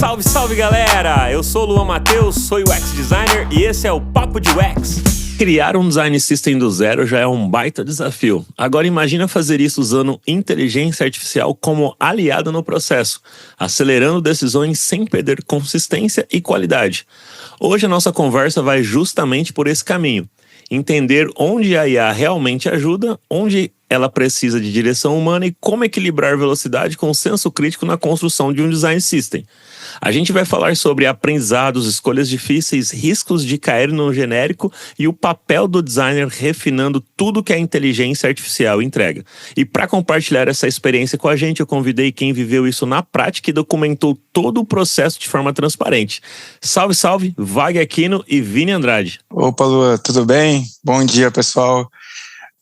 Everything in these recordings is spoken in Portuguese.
Salve, salve galera! Eu sou o Luan Matheus, sou UX Designer e esse é o Papo de UX. Criar um design system do zero já é um baita desafio. Agora imagina fazer isso usando inteligência artificial como aliado no processo, acelerando decisões sem perder consistência e qualidade. Hoje a nossa conversa vai justamente por esse caminho. Entender onde a IA realmente ajuda, onde ela precisa de direção humana e como equilibrar velocidade com senso crítico na construção de um design system. A gente vai falar sobre aprendizados, escolhas difíceis, riscos de cair no genérico e o papel do designer refinando tudo que a inteligência artificial entrega. E para compartilhar essa experiência com a gente, eu convidei quem viveu isso na prática e documentou todo o processo de forma transparente. Salve, salve, Wagner Aquino e Vini Andrade. Opa, Lua, tudo bem? Bom dia, pessoal.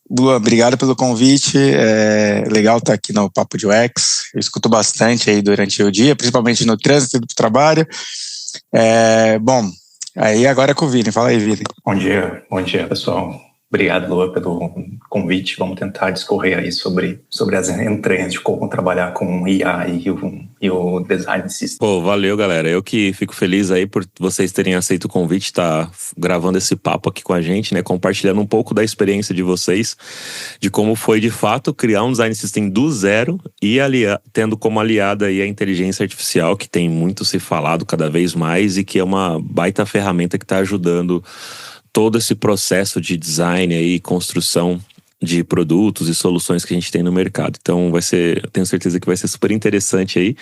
Lua, obrigado pelo convite, é legal estar aqui no Papo de UX, eu escuto bastante aí durante o dia, principalmente no trânsito do trabalho. Bom, aí agora é com o Vini, fala aí, Vini. Bom dia pessoal. Obrigado, Lua, pelo convite. Vamos tentar discorrer aí sobre as entranhas de como trabalhar com IA e o design system. Pô, valeu, galera. Eu que fico feliz aí por vocês terem aceito o convite, tá gravando esse papo aqui com a gente, né? Compartilhando um pouco da experiência de vocês, de como foi de fato criar um design system do zero e tendo como aliada aí a inteligência artificial, que tem muito se falado cada vez mais e que é uma baita ferramenta que tá ajudando todo esse processo de design e construção de produtos e soluções que a gente tem no mercado. Então eu tenho certeza que vai ser super interessante aí.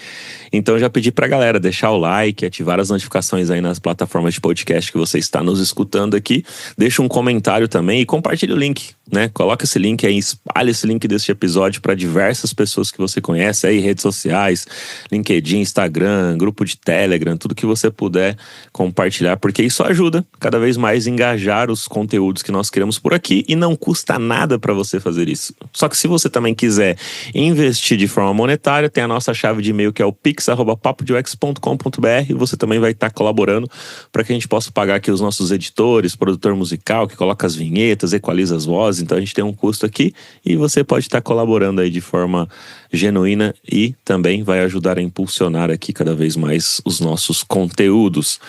Então já pedi pra galera deixar o like, ativar as notificações aí nas plataformas de podcast que você está nos escutando aqui. Deixa um comentário também e compartilha o link, né? Coloca esse link aí, espalha esse link deste episódio para diversas pessoas que você conhece aí, redes sociais, LinkedIn, Instagram, grupo de Telegram, tudo que você puder compartilhar, porque isso ajuda cada vez mais a engajar os conteúdos que nós criamos por aqui e não custa nada para você fazer isso. Só que se você também quiser investir de forma monetária, tem a nossa chave de e-mail que é o pix@papodeux.com.br. Você também vai estar colaborando para que a gente possa pagar aqui os nossos editores, produtor musical que coloca as vinhetas, equaliza as vozes. Então a gente tem um custo aqui e você pode estar colaborando aí de forma genuína e também vai ajudar a impulsionar aqui cada vez mais os nossos conteúdos.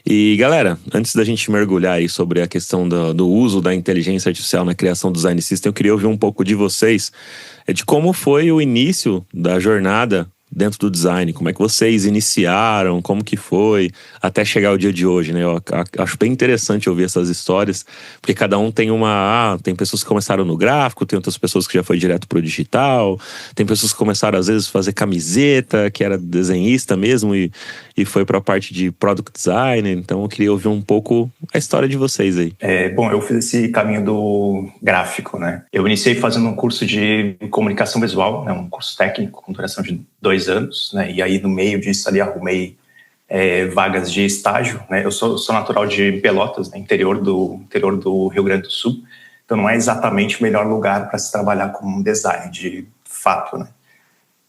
E galera, antes da gente mergulhar aí sobre a questão do uso da inteligência artificial na criação do design system, eu queria ouvir um pouco de vocês, de como foi o início da jornada dentro do design, como é que vocês iniciaram, como que foi, até chegar ao dia de hoje, né? Eu acho bem interessante ouvir essas histórias, porque cada um tem tem pessoas que começaram no gráfico, tem outras pessoas que já foi direto pro digital, tem pessoas que começaram às vezes a fazer camiseta, que era desenhista mesmo, e foi pra parte de product design. Então eu queria ouvir um pouco a história de vocês aí. Bom, eu fiz esse caminho do gráfico, né? Eu iniciei fazendo um curso de comunicação visual, né? Um curso técnico com duração de 2 anos, né? E aí no meio disso ali arrumei vagas de estágio, né? Eu sou natural de Pelotas, né? Interior do Rio Grande do Sul, então não é exatamente o melhor lugar para se trabalhar com design de fato, né?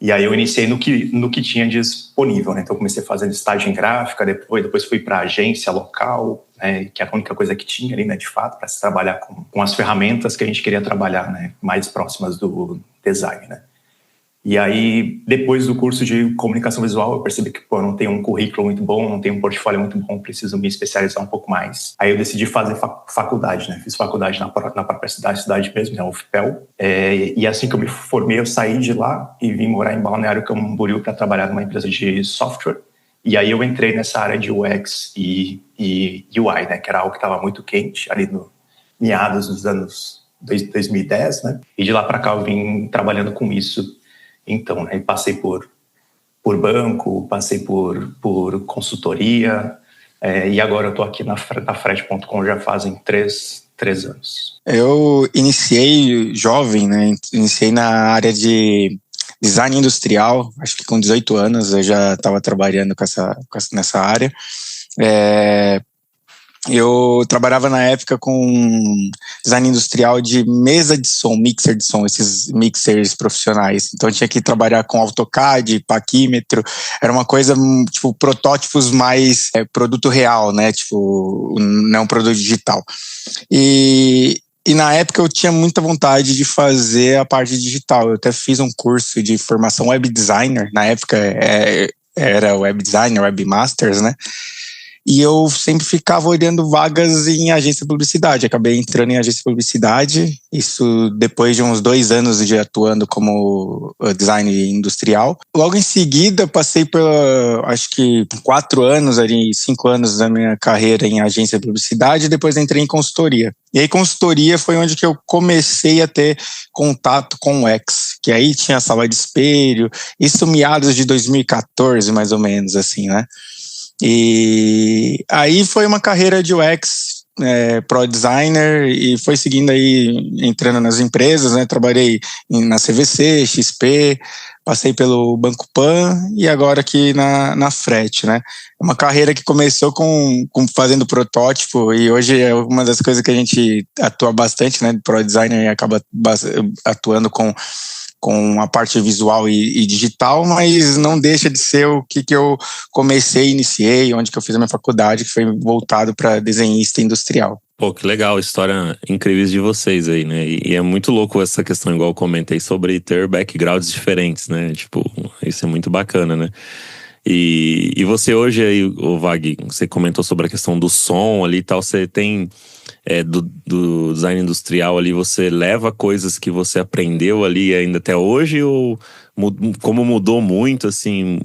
E aí eu iniciei no que tinha disponível, né? Então eu comecei fazendo estágio em gráfica, depois fui para agência local, né? Que é a única coisa que tinha ali, né? De fato, para se trabalhar com as ferramentas que a gente queria trabalhar, né? Mais próximas do design, né? E aí, depois do curso de comunicação visual, eu percebi que eu não tenho um currículo muito bom, não tenho um portfólio muito bom, preciso me especializar um pouco mais. Aí eu decidi fazer faculdade, né? Fiz faculdade na própria cidade mesmo, né? UFPEL. E assim que eu me formei, eu saí de lá e vim morar em Balneário Camboriú para trabalhar numa empresa de software. E aí eu entrei nessa área de UX e UI, né? Que era algo que estava muito quente ali no meados dos anos 2010, né? E de lá para cá eu vim trabalhando com isso. Então, né, passei por banco, passei por consultoria, e agora eu estou aqui na Fred.com já fazem 3 anos. Eu iniciei jovem, né? Iniciei na área de design industrial, acho que com 18 anos eu já estava trabalhando nessa área. Eu trabalhava na época com design industrial de mesa de som, mixer de som, esses mixers profissionais. Então eu tinha que trabalhar com AutoCAD, paquímetro, era uma coisa tipo protótipos mais produto real, né? Tipo, não produto digital. E na época eu tinha muita vontade de fazer a parte digital. Eu até fiz um curso de formação web designer. Na época era web designer, webmasters, né? E eu sempre ficava olhando vagas em agência de publicidade. Acabei entrando em agência de publicidade, isso depois de uns 2 anos de atuando como design industrial. Logo em seguida, passei por, acho que 4 anos, ali, 5 anos da minha carreira em agência de publicidade, e depois entrei em consultoria. E aí, consultoria foi onde que eu comecei a ter contato com o X, que aí tinha a sala de espelho, isso meados de 2014, mais ou menos, assim, né? E aí foi uma carreira de UX, Pro Designer, e foi seguindo aí, entrando nas empresas, né? Trabalhei na CVC, XP, passei pelo Banco Pan e agora aqui na Frete, né? É uma carreira que começou com fazendo protótipo e hoje é uma das coisas que a gente atua bastante, né? Pro Designer, e acaba atuando com a parte visual e digital, mas não deixa de ser o que eu comecei, iniciei, onde que eu fiz a minha faculdade, que foi voltado para desenhista industrial. Pô, que legal, história incrível de vocês aí, né? E é muito louco essa questão, igual eu comentei, sobre ter backgrounds diferentes, né? Tipo, isso é muito bacana, né? E você hoje aí, o Vag, você comentou sobre a questão do som ali e tal, você tem do design industrial ali, você leva coisas que você aprendeu ali ainda até hoje, ou como mudou muito, assim,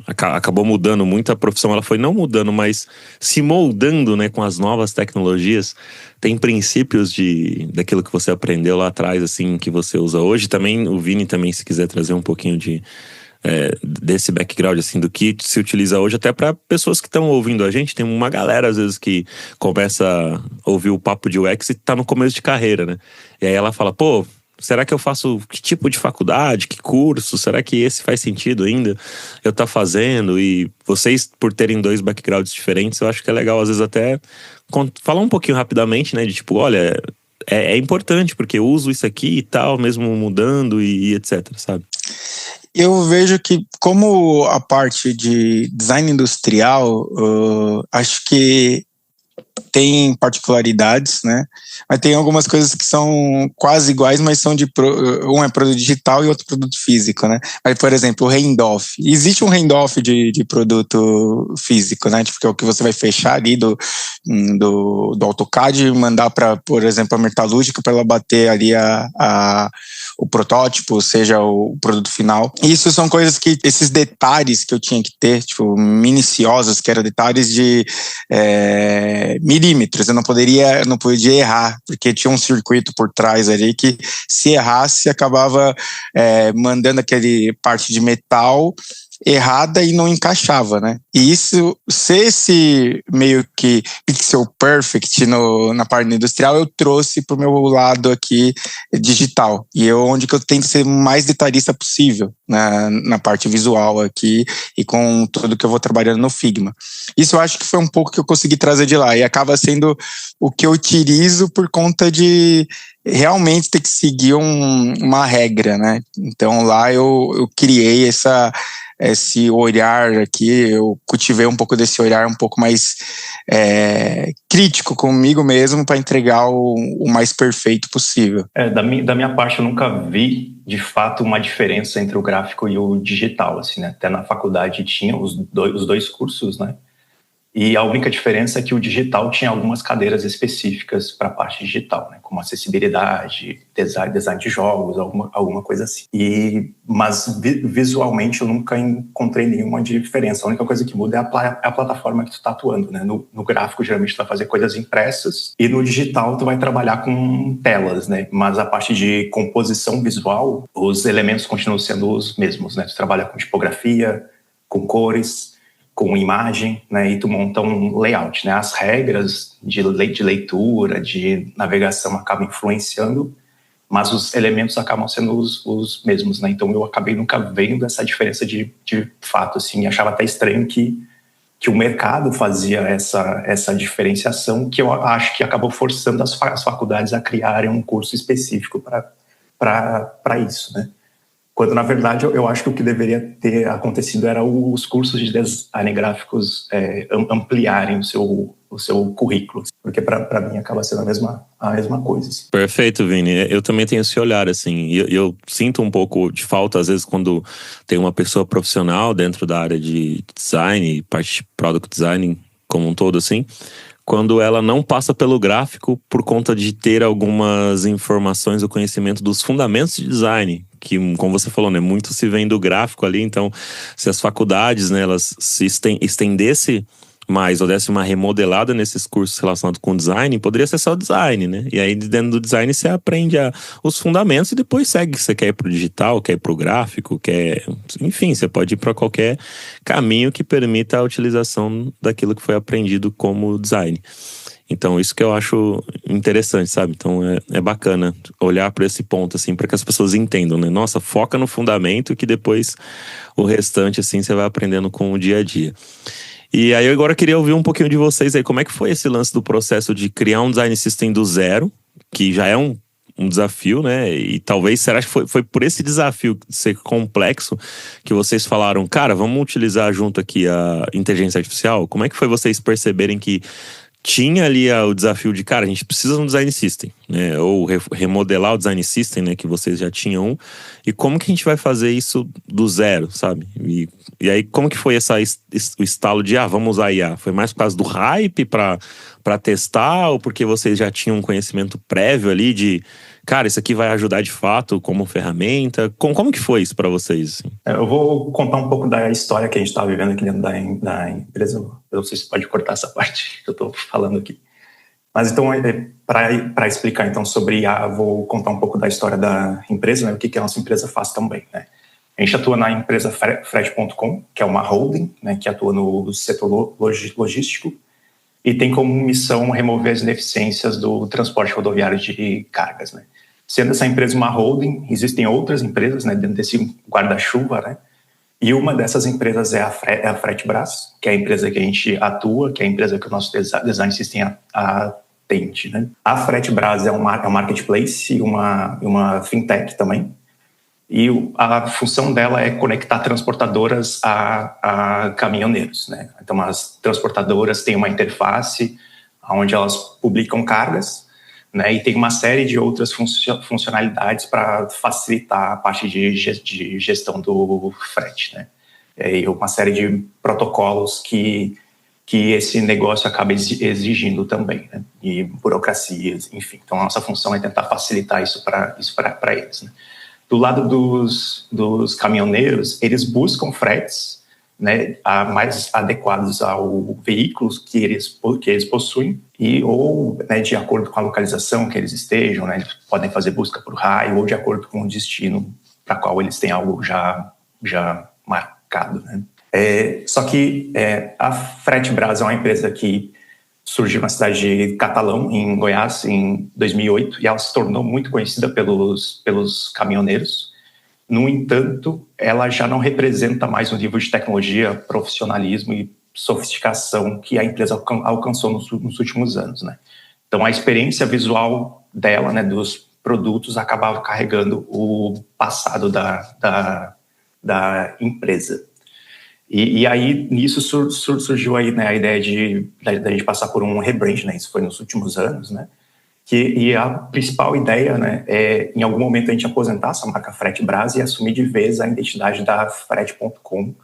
acabou mudando muito a profissão, ela foi não mudando, mas se moldando, né, com as novas tecnologias, tem princípios daquilo que você aprendeu lá atrás, assim, que você usa hoje. Também, o Vini também, se quiser trazer um pouquinho desse background, assim, do que se utiliza hoje, até para pessoas que estão ouvindo a gente. Tem uma galera, às vezes, que começa a ouvir o papo de UX e tá no começo de carreira, né? E aí ela fala, pô, será que eu faço que tipo de faculdade, que curso? Será que esse faz sentido ainda eu tá fazendo? E vocês, por terem 2 backgrounds diferentes, eu acho que é legal, às vezes, até falar um pouquinho rapidamente, né? De tipo, olha, é importante, porque eu uso isso aqui e tal, mesmo mudando e etc, sabe? Eu vejo que, como a parte de design industrial, acho que tem particularidades, né? Mas tem algumas coisas que são quase iguais, mas são um é produto digital e outro produto físico, né? Mas, por exemplo, o handoff. Existe um handoff de produto físico, né? Tipo, que é o que você vai fechar ali do AutoCAD e mandar para, por exemplo, a metalúrgica para ela bater ali o protótipo, seja o produto final. Isso são coisas que, esses detalhes que eu tinha que ter, tipo, minuciosos, que eram detalhes de milímetros, eu não podia errar, porque tinha um circuito por trás ali que, se errasse, acabava mandando aquele parte de metal errada e não encaixava, né? E isso, ser esse meio que pixel perfect na parte industrial, eu trouxe pro meu lado aqui digital. E onde que eu tento ser o mais detalhista possível na parte visual aqui e com tudo que eu vou trabalhando no Figma. Isso eu acho que foi um pouco que eu consegui trazer de lá, e acaba sendo o que eu utilizo por conta de realmente ter que seguir uma regra, né? Então lá eu criei esse olhar aqui, eu cultivei um pouco desse olhar um pouco mais crítico comigo mesmo para entregar o mais perfeito possível. Da minha parte, eu nunca vi, de fato, uma diferença entre o gráfico e o digital, assim, né? Até na faculdade tinha os dois cursos, né? E a única diferença é que o digital tinha algumas cadeiras específicas para a parte digital, né? Como acessibilidade, design de jogos, alguma coisa assim. Mas visualmente eu nunca encontrei nenhuma diferença. A única coisa que muda é a plataforma que tu está atuando, né? No gráfico, geralmente tu vai fazer coisas impressas, e no digital tu vai trabalhar com telas, né? Mas a parte de composição visual, os elementos continuam sendo os mesmos, né? Tu trabalha com tipografia, com cores, com imagem, né, e tu monta um layout, né? As regras de leitura, de navegação acabam influenciando, mas os elementos acabam sendo os mesmos, né? Então eu acabei nunca vendo essa diferença de fato, assim, e achava até estranho que o mercado fazia essa diferenciação, que eu acho que acabou forçando as faculdades a criarem um curso específico para isso, né? Quando, na verdade, eu acho que o que deveria ter acontecido era os cursos de design gráficos ampliarem o seu currículo, porque para mim acaba sendo a mesma coisa. Assim. Perfeito, Vini. Eu também tenho esse olhar, assim, e eu sinto um pouco de falta, às vezes, quando tem uma pessoa profissional dentro da área de design, parte de product design como um todo, assim, quando ela não passa pelo gráfico por conta de ter algumas informações ou conhecimento dos fundamentos de design, que, como você falou, né, muito se vem do gráfico ali. Então, se as faculdades, né, elas se estendesse mais ou desse uma remodelada nesses cursos relacionados com design, poderia ser só design, né? E aí, dentro do design, você aprende os fundamentos e depois segue. Você quer ir pro digital, quer ir pro gráfico, enfim, você pode ir para qualquer caminho que permita a utilização daquilo que foi aprendido como design. Então, isso que eu acho interessante, sabe? Então, é bacana olhar para esse ponto, assim, para que as pessoas entendam, né? Nossa, foca no fundamento que depois o restante, assim, você vai aprendendo com o dia a dia. E aí, eu agora queria ouvir um pouquinho de vocês aí. Como é que foi esse lance do processo de criar um design system do zero, que já é um desafio, né? E talvez, será que foi por esse desafio de ser complexo que vocês falaram, cara, vamos utilizar junto aqui a inteligência artificial? Como é que foi vocês perceberem que tinha ali o desafio de, cara, a gente precisa de um design system, né? Ou remodelar o design system, né? Que vocês já tinham. E como que a gente vai fazer isso do zero, sabe? E aí, como que foi o estalo de, vamos usar IA? Foi mais por causa do hype para testar? Ou porque vocês já tinham um conhecimento prévio ali de, cara, isso aqui vai ajudar de fato como ferramenta? Como que foi isso para vocês? Assim? Eu vou contar um pouco da história que a gente está vivendo aqui dentro da empresa. Eu não sei se pode cortar essa parte que eu estou falando aqui. Mas então, para explicar então sobre IA, vou contar um pouco da história da empresa, né? O que a nossa empresa faz também, né? A gente atua na empresa Frete.com, que é uma holding, né, que atua no setor logístico e tem como missão remover as ineficiências do transporte rodoviário de cargas, né? Sendo essa empresa uma holding, existem outras empresas, né, dentro desse guarda-chuva, né? E uma dessas empresas é a Fretebras, que é a empresa que a gente atua, que é a empresa que o nosso design system atende, né? A Fretebras é um marketplace e uma fintech também. E a função dela é conectar transportadoras a caminhoneiros, né? Então, as transportadoras têm uma interface onde elas publicam cargas, né? E tem uma série de outras funcionalidades para facilitar a parte de gestão do frete, né? E uma série de protocolos que esse negócio acaba exigindo também, né? E burocracias, enfim. Então, a nossa função é tentar facilitar isso para eles, né? Do lado dos caminhoneiros, eles buscam fretes, né, mais adequados ao veículo que eles possuem ou, né, de acordo com a localização que eles estejam, né, eles podem fazer busca por raio ou de acordo com o destino para qual eles têm algo já marcado, né. Só que a Fretebras é uma empresa que surgiu na cidade de Catalão, em Goiás, em 2008, e ela se tornou muito conhecida pelos caminhoneiros. No entanto, ela já não representa mais o nível de tecnologia, profissionalismo e sofisticação que a empresa alcançou nos últimos anos, né? Então, a experiência visual dela, né, dos produtos, acabava carregando o passado da empresa. E aí, nisso surgiu aí, né, a ideia da gente passar por um rebrand, né? Isso foi nos últimos anos, né? E a principal ideia, né, é, em algum momento, a gente aposentar essa marca Fretebras e assumir de vez a identidade da Frete.com,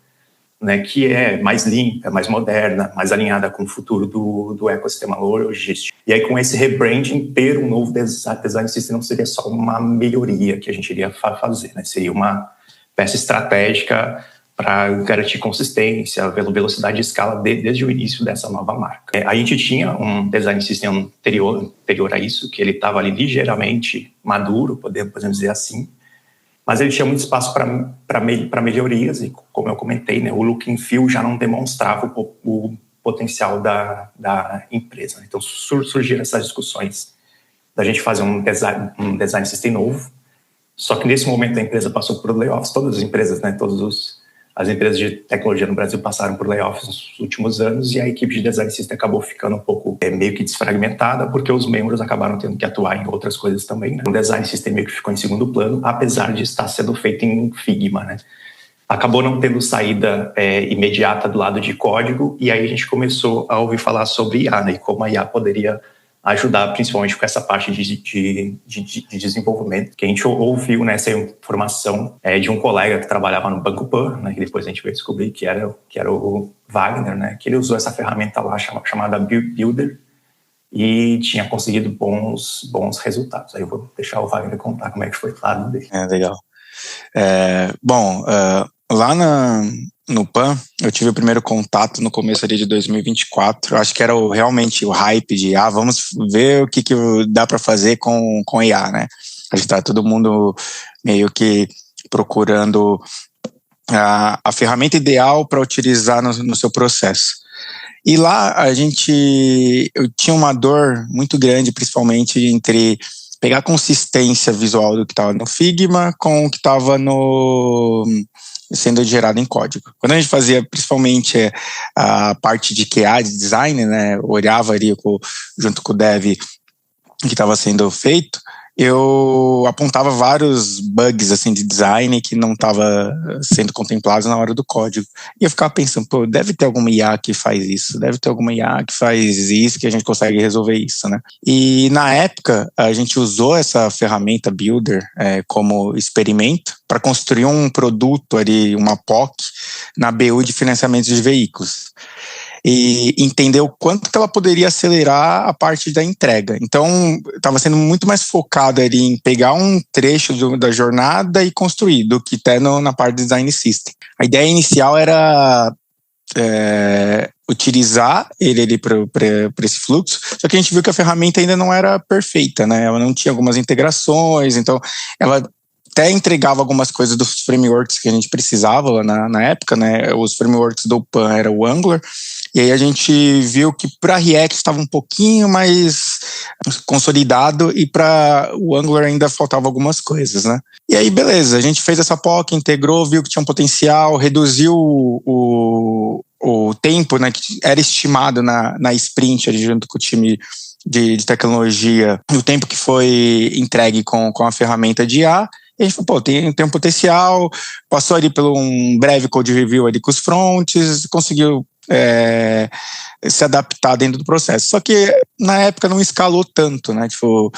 né, que é mais limpa, mais moderna, mais alinhada com o futuro do ecossistema logístico. E aí, com esse rebranding, ter um novo design system não seria só uma melhoria que a gente iria fazer, né? Seria uma peça estratégica para garantir consistência, velocidade de escala desde o início dessa nova marca. A gente tinha um design system anterior a isso, que ele estava ali ligeiramente maduro, podemos dizer assim, mas ele tinha muito espaço para melhorias e, como eu comentei, né, o look and feel já não demonstrava o potencial da empresa. Então surgiram essas discussões da gente fazer um design system novo, só que nesse momento a empresa passou por layoffs, todas as empresas, né, todos as empresas de tecnologia no Brasil passaram por layoffs nos últimos anos e a equipe de Design System acabou ficando um pouco meio que desfragmentada porque os membros acabaram tendo que atuar em outras coisas também, né? O Design System meio que ficou em segundo plano, apesar de estar sendo feito em Figma, né? Acabou não tendo saída imediata do lado de código e aí a gente começou a ouvir falar sobre IA, né? E como a IA poderia ajudar principalmente com essa parte de desenvolvimento, que a gente ouviu nessa informação de um colega que trabalhava no Banco Pan, né, que depois a gente veio descobrir que era o Wagner, né, que ele usou essa ferramenta lá chamada Builder e tinha conseguido bons resultados. Aí eu vou deixar o Wagner contar como é que foi o lado dele. Legal. Lá no PAN, eu tive o primeiro contato no começo ali de 2024. Acho que era realmente o hype de vamos ver o que dá para fazer com IA, né? A gente tá todo mundo meio que procurando a ferramenta ideal para utilizar no seu processo. E lá eu tinha uma dor muito grande, principalmente entre pegar a consistência visual do que estava no Figma com o que estava sendo gerado em código. Quando a gente fazia principalmente a parte de QA, de design, né, olhava ali junto com o dev que estava sendo feito, eu apontava vários bugs assim de design que não estava sendo contemplados na hora do código. E eu ficava pensando, deve ter alguma IA que faz isso, deve ter alguma IA que faz isso, que a gente consegue resolver isso, né? E na época, a gente usou essa ferramenta Builder como experimento para construir um produto ali, uma POC, na BU de financiamento de veículos. E entender o quanto que ela poderia acelerar a parte da entrega. Então, estava sendo muito mais focado ali em pegar um trecho da jornada e construir, do que até na parte do Design System. A ideia inicial era utilizar ele ali para esse fluxo, só que a gente viu que a ferramenta ainda não era perfeita, né? Ela não tinha algumas integrações, então ela até entregava algumas coisas dos frameworks que a gente precisava lá na época, né? Os frameworks do PAN era o Angular, e aí a gente viu que para React estava um pouquinho mais consolidado e para o Angular ainda faltava algumas coisas, né? E aí, beleza, a gente fez essa POC, integrou, viu que tinha um potencial, reduziu o tempo, né, que era estimado na sprint ali, junto com o time de tecnologia, o tempo que foi entregue com a ferramenta de IA. E a gente falou, tem um potencial, passou ali por um breve code review ali com os fronts, conseguiu se adaptar dentro do processo. Só que na época não escalou tanto, né? Tipo,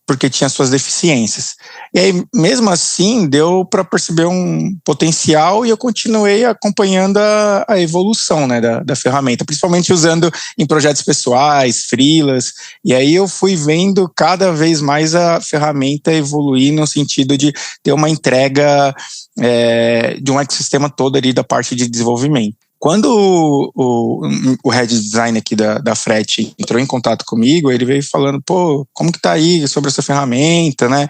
porque tinha suas deficiências. E aí, mesmo assim, deu para perceber um potencial e eu continuei acompanhando a evolução, né, da ferramenta, principalmente usando em projetos pessoais, freelas, e aí eu fui vendo cada vez mais a ferramenta evoluir no sentido de ter uma entrega de um ecossistema todo ali da parte de desenvolvimento. Quando o head design aqui da Fret entrou em contato comigo, ele veio falando, como que tá aí sobre essa ferramenta, né?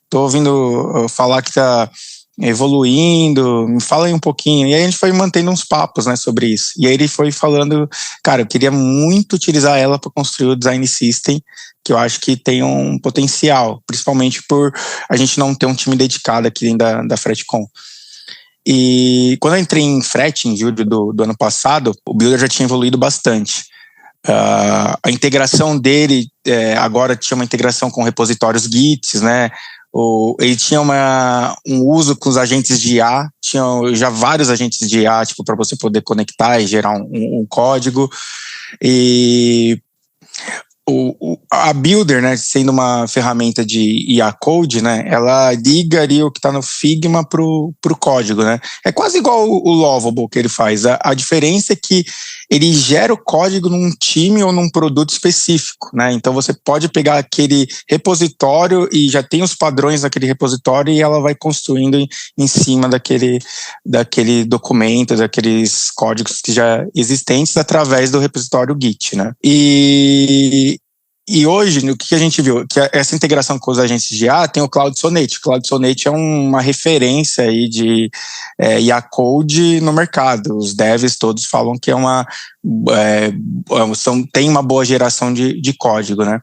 Tô ouvindo falar que tá evoluindo, me fala aí um pouquinho. E aí a gente foi mantendo uns papos, né, sobre isso. E aí ele foi falando, cara, eu queria muito utilizar ela para construir o Design System, que eu acho que tem um potencial, principalmente por a gente não ter um time dedicado aqui dentro da Fretcom. E quando eu entrei em Fret, em julho do ano passado, o Builder já tinha evoluído bastante. A integração dele, agora tinha uma integração com repositórios Git, né? Ele tinha um uso com os agentes de IA, tinha já vários agentes de IA, tipo, para você poder conectar e gerar um código. E a Builder, né, sendo uma ferramenta de IA Code, né, ela liga ali o que está no Figma pro código, né. É quase igual o Lovable que ele faz. A diferença é que ele gera o código num time ou num produto específico, né. Então você pode pegar aquele repositório e já tem os padrões daquele repositório e ela vai construindo em cima daquele documento, daqueles códigos que já existentes através do repositório Git, né. E hoje, o que a gente viu? Que essa integração com os agentes de IA tem o Cloud Sonnet. O Cloud Sonnet é uma referência aí de IA Code no mercado. Os devs todos falam que tem uma boa geração de código, né?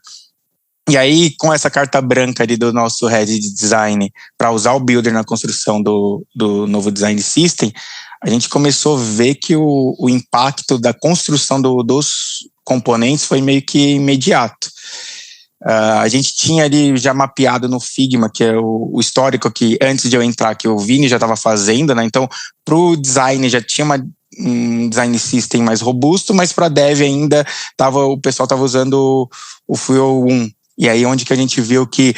E aí, com essa carta branca ali do nosso head de design para usar o Builder na construção do novo Design System, a gente começou a ver que o impacto da construção dos componentes foi meio que imediato. A gente tinha ali já mapeado no Figma, que é o histórico que antes de eu entrar, que o Vini já estava fazendo, né? Então, para o design já tinha um design system mais robusto, mas para dev ainda o pessoal estava usando o Fuel 1. E aí onde que a gente viu que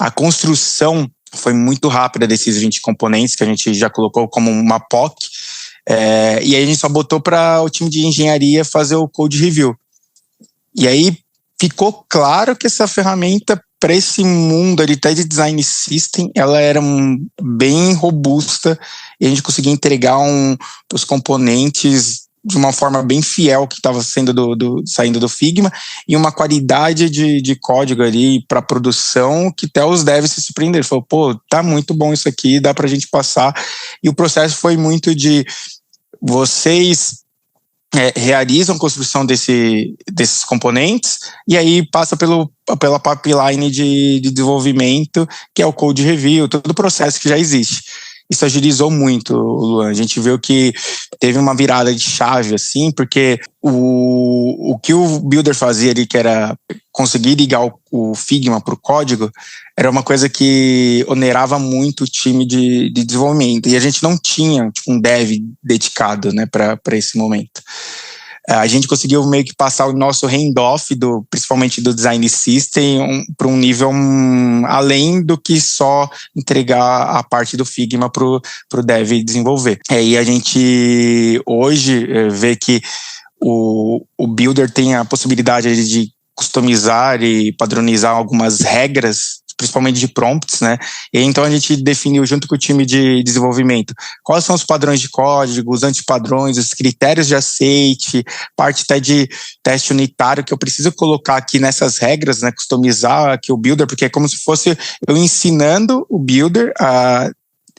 a construção foi muito rápida desses 20 componentes que a gente já colocou como uma POC. E aí a gente só botou para o time de engenharia fazer o code review. E aí ficou claro que essa ferramenta, para esse mundo ali, até de design system, ela era bem robusta e a gente conseguia entregar os componentes de uma forma bem fiel que estava saindo do Figma e uma qualidade de código ali para produção que até os devs se surpreenderam. Falou, pô, tá muito bom isso aqui, dá para a gente passar. E o processo foi muito de vocês realizam a construção desses componentes e aí passa pela pipeline de desenvolvimento, que é o code review, todo o processo que já existe. Isso agilizou muito, Luan. A gente viu que teve uma virada de chave, assim, porque o que o Builder fazia ali, que era conseguir ligar o Figma para o código, era uma coisa que onerava muito o time de desenvolvimento. E a gente não tinha um dev dedicado, né, para esse momento. A gente conseguiu meio que passar o nosso handoff, principalmente do design system, para um nível além do que só entregar a parte do Figma para o dev desenvolver. E a gente hoje vê que o Builder tem a possibilidade de customizar e padronizar algumas regras, principalmente de prompts, né? E então a gente definiu junto com o time de desenvolvimento quais são os padrões de código, os antipadrões, os critérios de aceite, parte até de teste unitário que eu preciso colocar aqui nessas regras, né? Customizar aqui o Builder, porque é como se fosse eu ensinando o Builder a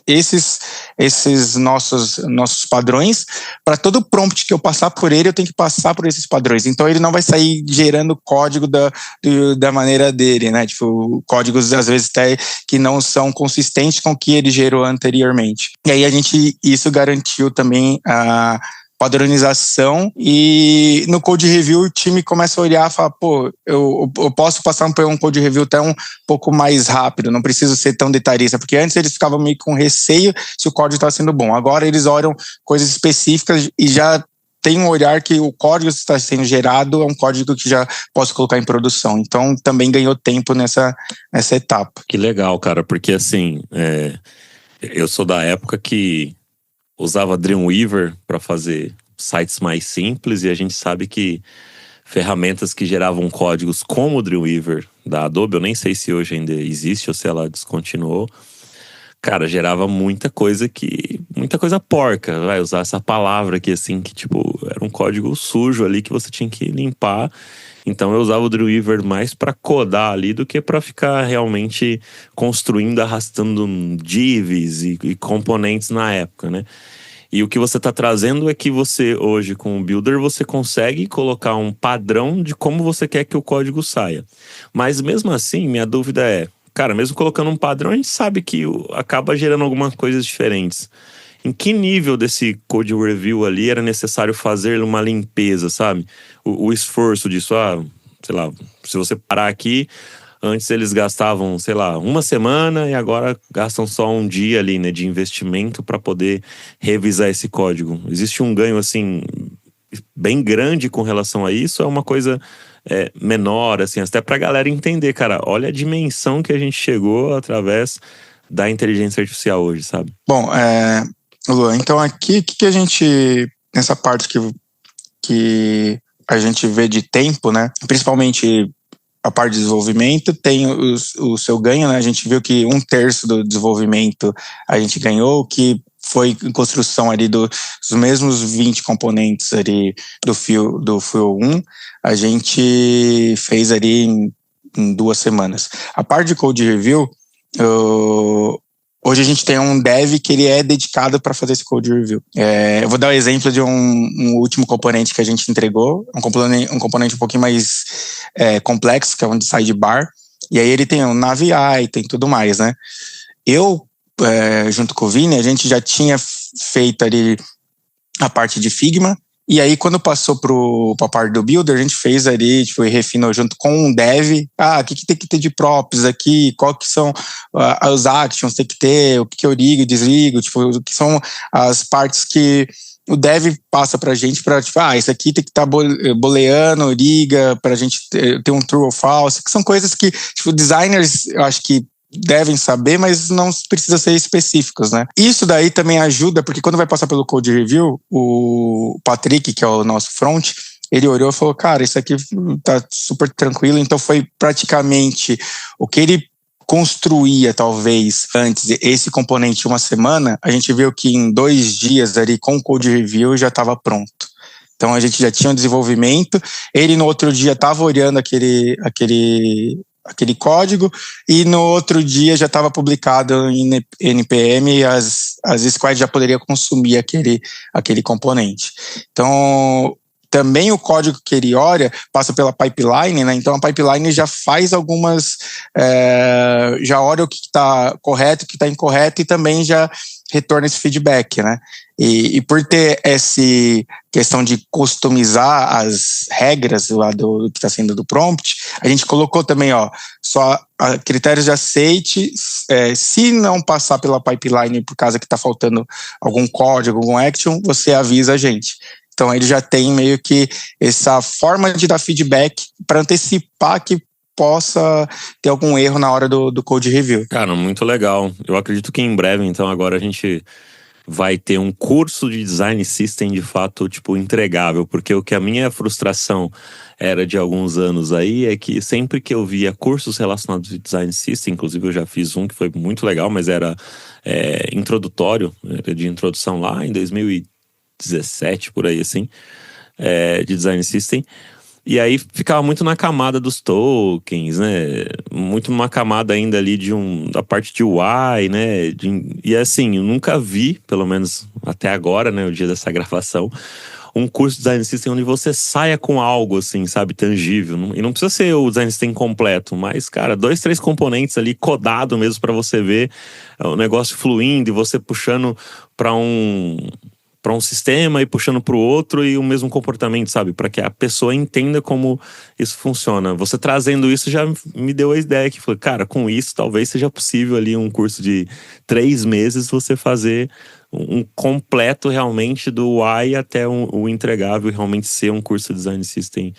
esses nossos padrões, para todo prompt que eu passar por ele, eu tenho que passar por esses padrões. Então ele não vai sair gerando código da maneira dele, né? Tipo, códigos às vezes até que não são consistentes com o que ele gerou anteriormente. E aí isso garantiu também a padronização, e no code review o time começa a olhar e fala, pô, eu posso passar um code review até um pouco mais rápido, não preciso ser tão detalhista, porque antes eles ficavam meio com receio se o código estava sendo bom. Agora eles olham coisas específicas e já tem um olhar que o código que está sendo gerado é um código que já posso colocar em produção. Então também ganhou tempo nessa etapa. Que legal, cara, porque assim, eu sou da época que usava Dreamweaver para fazer sites mais simples, e a gente sabe que ferramentas que geravam códigos como o Dreamweaver da Adobe, eu nem sei se hoje ainda existe ou se ela descontinuou, cara, gerava muita coisa porca, vai usar essa palavra aqui, assim, que tipo, era um código sujo ali que você tinha que limpar. Então eu usava o Dreamweaver mais para codar ali do que para ficar realmente construindo, arrastando divs e componentes na época, né? E o que você está trazendo é que você hoje com o Builder você consegue colocar um padrão de como você quer que o código saia. Mas mesmo assim, minha dúvida é, cara, mesmo colocando um padrão, a gente sabe que acaba gerando algumas coisas diferentes. Em que nível desse code review ali era necessário fazer uma limpeza, sabe? O esforço disso, sei lá, se você parar aqui, antes eles gastavam, sei lá, uma semana e agora gastam só um dia ali, né, de investimento para poder revisar esse código. Existe um ganho, assim, bem grande com relação a isso? É uma coisa menor, assim, até pra galera entender, cara, olha a dimensão que a gente chegou através da inteligência artificial hoje, sabe? Bom, Luan, então aqui, o que a gente, nessa parte que a gente vê de tempo, né, principalmente a parte de desenvolvimento, tem o seu ganho, né, a gente viu que 1/3 do desenvolvimento a gente ganhou, que foi em construção ali dos mesmos 20 componentes ali do Fuel 1, a gente fez ali em 2 semanas. A parte de code review, hoje a gente tem um dev que ele é dedicado para fazer esse code review. Eu vou dar o exemplo de um último componente que a gente entregou, um componente um pouquinho mais complexo, que é um de sidebar, e aí ele tem um nav item e tudo mais, né? Junto com o Vini, a gente já tinha feito ali a parte de Figma. E aí, quando passou para a parte do Builder, a gente fez ali, tipo, e refinou junto com um dev. O que tem que ter de props aqui? Qual que são os actions que tem que ter? O que eu ligo e desligo? Tipo, o que são as partes que o dev passa pra gente tipo, isso aqui tem que estar booleano, liga, pra gente ter um true ou false, que são coisas que, tipo, designers, eu acho que devem saber, mas não precisa ser específicos, né? Isso daí também ajuda, porque quando vai passar pelo code review, o Patrick, que é o nosso front, ele olhou e falou, cara, isso aqui tá super tranquilo, então foi praticamente o que ele construía, talvez, antes esse componente uma semana, a gente viu que em 2 dias ali, com o code review, já estava pronto. Então a gente já tinha um desenvolvimento, ele no outro dia estava olhando aquele código, e no outro dia já estava publicado em NPM e as squads já poderiam consumir aquele componente. Então, também o código que ele olha passa pela pipeline, né? Então a pipeline já faz algumas, já olha o que está correto, o que está incorreto, e também já retorna esse feedback, né? E por ter essa questão de customizar as regras lá do que está sendo do prompt, a gente colocou também, só critérios de aceite, se não passar pela pipeline por causa que está faltando algum código, algum action, você avisa a gente. Então ele já tem meio que essa forma de dar feedback para antecipar que possa ter algum erro na hora do code review. Cara, muito legal. Eu acredito que em breve, então, agora a gente vai ter um curso de design system de fato, tipo, entregável, porque o que a minha frustração era de alguns anos aí é que sempre que eu via cursos relacionados de design system, inclusive eu já fiz um que foi muito legal, mas era introdutório, era de introdução lá em 2017, por aí assim, de design system. E aí ficava muito na camada dos tokens, né? Muito numa camada ainda ali da parte de UI, né? E assim, eu nunca vi, pelo menos até agora, né? O dia dessa gravação, um curso de design system onde você saia com algo, assim, sabe? Tangível. E não precisa ser o design system completo, mas, cara, 2, 3 componentes ali codado mesmo para você ver o negócio fluindo e você puxando para um sistema e puxando para o outro, e o mesmo comportamento, sabe? Para que a pessoa entenda como isso funciona. Você trazendo isso já me deu a ideia que foi, cara, com isso talvez seja possível ali um curso de 3 meses você fazer um completo realmente do UI até o entregável, realmente ser um curso de design system